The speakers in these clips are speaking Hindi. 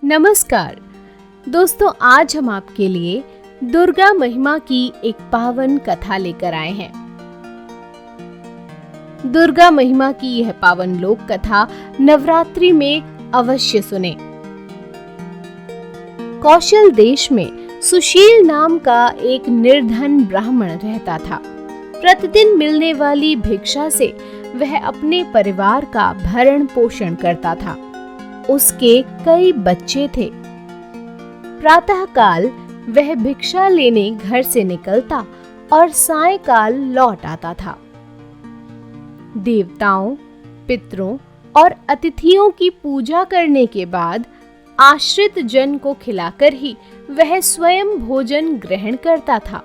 नमस्कार दोस्तों, आज हम आपके लिए दुर्गा महिमा की एक पावन कथा लेकर आए हैं। दुर्गा महिमा की यह पावन लोक कथा नवरात्रि में अवश्य सुने। कौशल देश में सुशील नाम का एक निर्धन ब्राह्मण रहता था। प्रतिदिन मिलने वाली भिक्षा से वह अपने परिवार का भरण पोषण करता था। उसके कई बच्चे थे। प्रातःकाल वह भिक्षा लेने घर से निकलता और सायंकाल लौट आता था। देवताओं, पितरों और अतिथियों की पूजा करने के बाद आश्रित जन को खिलाकर ही वह स्वयं भोजन ग्रहण करता था।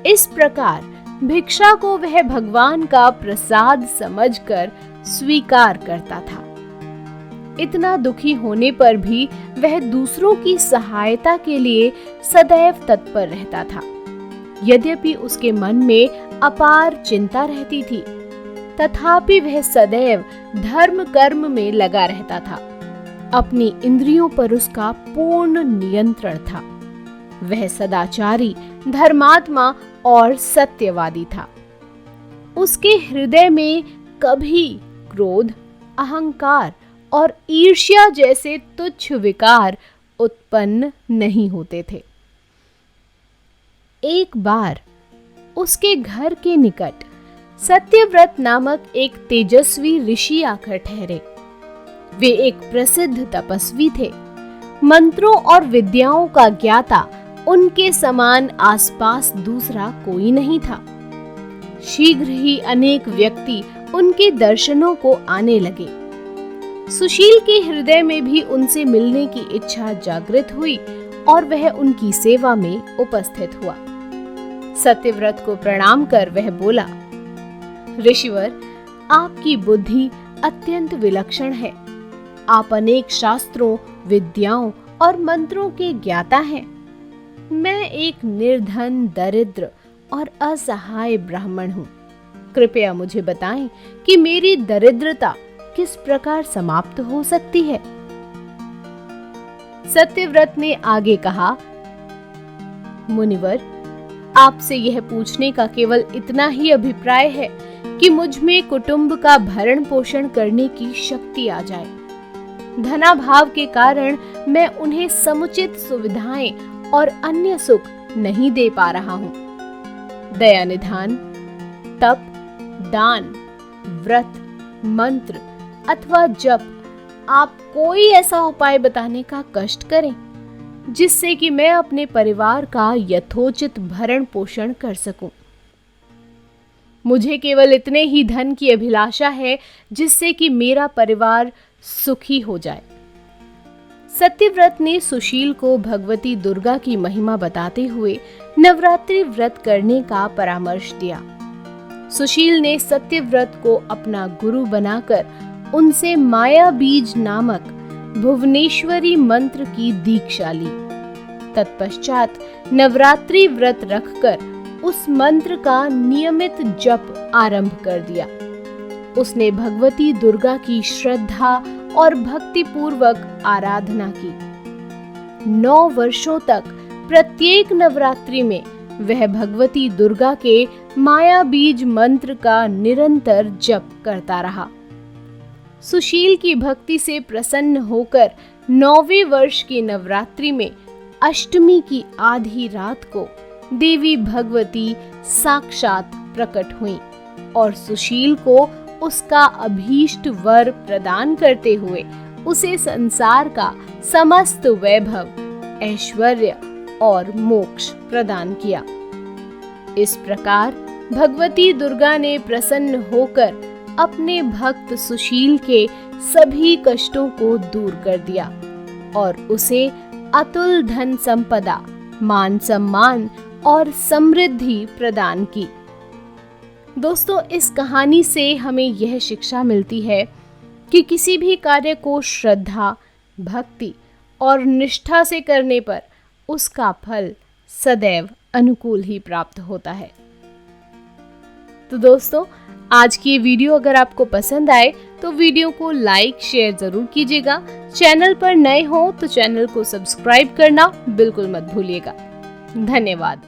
इस प्रकार भिक्षा को वह भगवान का प्रसाद समझकर स्वीकार करता था। इतना दुखी होने पर भी वह दूसरों की सहायता के लिए सदैव तत्पर रहता था। यद्यपि उसके मन में अपार चिंता रहती थी, तथापि वह सदैव धर्म कर्म में लगा रहता था। अपनी इंद्रियों पर उसका पूर्ण नियंत्रण था। वह सदाचारी, धर्मात्मा और सत्यवादी था। उसके हृदय में कभी क्रोध, अहंकार और ईर्ष्या जैसे तुच्छ विकार उत्पन्न नहीं होते थे। एक बार उसके घर के निकट सत्यव्रत नामक एक तेजस्वी ऋषि आकर ठहरे। वे एक प्रसिद्ध तपस्वी थे। मंत्रों और विद्याओं का ज्ञाता उनके समान आसपास दूसरा कोई नहीं था। शीघ्र ही अनेक व्यक्ति उनके दर्शनों को आने लगे। सुशील के हृदय में भी उनसे मिलने की इच्छा जागृत हुई और वह उनकी सेवा में उपस्थित हुआ। सत्यव्रत को प्रणाम कर वह बोला, ऋषिवर, आपकी बुद्धि अत्यंत विलक्षण है। आप अनेक शास्त्रों, विद्याओं और मंत्रों के ज्ञाता हैं। मैं एक निर्धन, दरिद्र और असहाय ब्राह्मण हूँ। कृपया मुझे बताएं कि मेरी दरिद्रता किस प्रकार समाप्त हो सकती है। सत्यव्रत ने आगे कहा, मुनिवर, आपसे यह पूछने का केवल इतना ही अभिप्राय है कि मुझ में कुटुंब का भरण पोषण करने की शक्ति आ जाए। धनाभाव के कारण मैं उन्हें समुचित सुविधाएं और अन्य सुख नहीं दे पा रहा हूं। दया निधान, तप, दान, व्रत, मंत्र अथवा जप, आप कोई ऐसा उपाय बताने का कष्ट करें जिससे कि मैं अपने परिवार का यथोचित भरण पोषण कर सकूं। मुझे केवल इतने ही धन की अभिलाषा है जिससे कि मेरा परिवार सुखी हो जाए। सत्यव्रत ने सुशील को भगवती दुर्गा की महिमा बताते हुए नवरात्रि व्रत करने का परामर्श दिया। सुशील ने सत्यव्रत को अपना गुरु बनाकर उनसे माया बीज नामक भुवनेश्वरी मंत्र की दीक्षा ली। तत्पश्चात नवरात्रि व्रत रखकर उस मंत्र का नियमित जप आरंभ कर दिया। उसने भगवती दुर्गा की श्रद्धा और भक्ति पूर्वक आराधना की। 9 वर्षों तक प्रत्येक नवरात्रि में वह भगवती दुर्गा के माया बीज मंत्र का निरंतर जप करता रहा। सुशील की भक्ति से प्रसन्न होकर 9वें वर्ष की नवरात्रि में अष्टमी की आधी रात को देवी भगवती साक्षात प्रकट हुईं और सुशील को उसका अभीष्ट वर प्रदान करते हुए उसे संसार का समस्त वैभव, ऐश्वर्य और मोक्ष प्रदान किया। इस प्रकार भगवती दुर्गा ने प्रसन्न होकर अपने भक्त सुशील के सभी कष्टों को दूर कर दिया और उसे अतुल धन संपदा, मान सम्मान और समृद्धि प्रदान की। दोस्तों, इस कहानी से हमें यह शिक्षा मिलती है कि किसी भी कार्य को श्रद्धा, भक्ति और निष्ठा से करने पर उसका फल सदैव अनुकूल ही प्राप्त होता है। तो दोस्तों, आज की ये वीडियो अगर आपको पसंद आए तो वीडियो को लाइक शेयर जरूर कीजिएगा। चैनल पर नए हो तो चैनल को सब्सक्राइब करना बिल्कुल मत भूलिएगा। धन्यवाद।